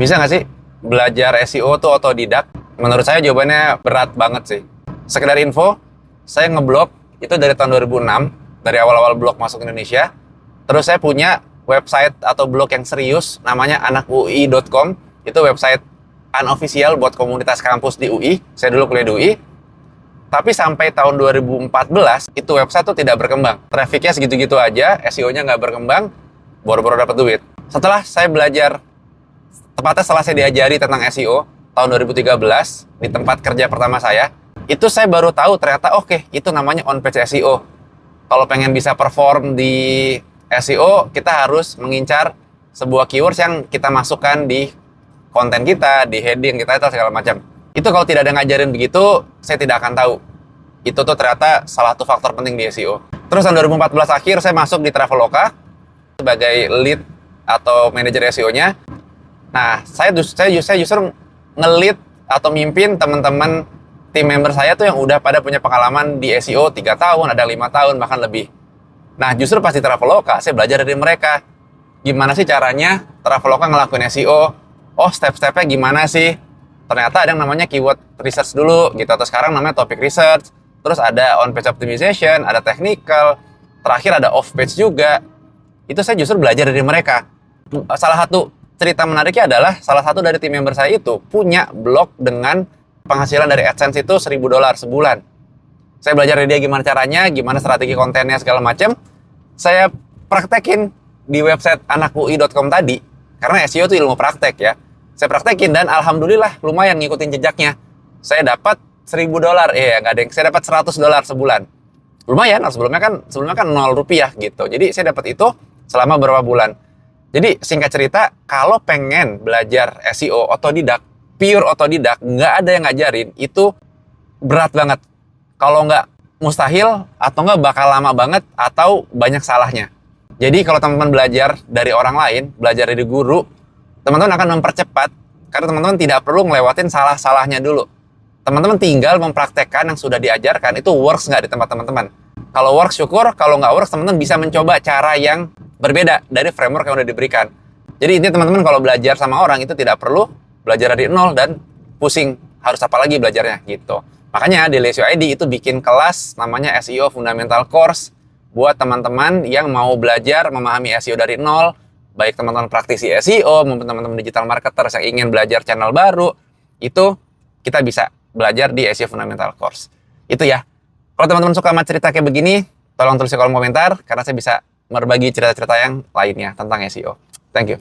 Bisa nggak sih belajar SEO tuh otodidak? Menurut saya jawabannya berat banget sih. Sekedar info, saya ngeblog itu dari tahun 2006, dari awal-awal blog masuk Indonesia. Terus saya punya website atau blog yang serius, namanya anakui.com. Itu website unofficial buat komunitas kampus di UI. Saya dulu kuliah di UI. Tapi sampai tahun 2014, itu website tuh tidak berkembang. Trafficnya segitu-gitu aja, SEO-nya nggak berkembang, boro-boro dapat duit. Setelah saya belajar, tepatnya setelah saya diajari tentang SEO, tahun 2013, di tempat kerja pertama saya, itu saya baru tahu ternyata oke, itu namanya on-page SEO. Kalau pengen bisa perform di SEO, kita harus mengincar sebuah keywords yang kita masukkan di konten kita, di heading kita, itu segala macam. Itu kalau tidak ada ngajarin begitu, saya tidak akan tahu. Itu tuh ternyata salah satu faktor penting di SEO. Terus tahun 2014 akhir saya masuk di Traveloka sebagai lead atau manajer SEO-nya. Nah, saya justru nge-lead atau mimpin teman-teman tim member saya tuh yang udah pada punya pengalaman di SEO 3 tahun, ada 5 tahun, bahkan lebih. Nah, justru pas di Traveloka, saya belajar dari mereka. Gimana sih caranya Traveloka ngelakuin SEO? Oh, step-stepnya gimana sih? Ternyata ada yang namanya keyword research dulu gitu, atau sekarang namanya topic research, terus ada on page optimization, ada technical, terakhir ada off page juga. Itu saya justru belajar dari mereka. Salah satu cerita menariknya adalah salah satu dari tim member saya itu punya blog dengan penghasilan dari AdSense itu $1.000 sebulan. Saya belajar dari dia gimana caranya, gimana strategi kontennya segala macam. Saya praktekin di website anakui.com tadi, karena SEO itu ilmu praktek ya. Saya praktekin dan alhamdulillah lumayan ngikutin jejaknya. Saya dapat $1.000, nggak ada yang. Saya dapat $100 sebulan. Lumayan, sebelumnya kan $0 gitu. Jadi saya dapat itu selama beberapa bulan. Jadi singkat cerita, kalau pengen belajar SEO otodidak, pure otodidak, nggak ada yang ngajarin, itu berat banget. Kalau nggak mustahil, atau nggak bakal lama banget, atau banyak salahnya. Jadi kalau teman-teman belajar dari orang lain, belajar dari guru, teman-teman akan mempercepat, karena teman-teman tidak perlu ngelewatin salah-salahnya dulu. Teman-teman tinggal mempraktekkan yang sudah diajarkan, itu works nggak di tempat teman-teman. Kalau works, syukur. Kalau nggak works, teman-teman bisa mencoba cara yang berbeda dari framework yang udah diberikan. Jadi intinya teman-teman kalau belajar sama orang, itu tidak perlu belajar dari nol dan pusing, harus apa lagi belajarnya gitu. Makanya di Lesio ID itu bikin kelas namanya SEO Fundamental Course, buat teman-teman yang mau belajar memahami SEO dari nol, baik teman-teman praktisi SEO maupun teman-teman digital marketer yang ingin belajar channel baru, itu kita bisa belajar di SEO Fundamental Course. Itu ya. Kalau teman-teman suka sama cerita kayak begini, tolong tulis di kolom komentar, karena saya bisa berbagi cerita-cerita yang lainnya tentang SEO. Thank you.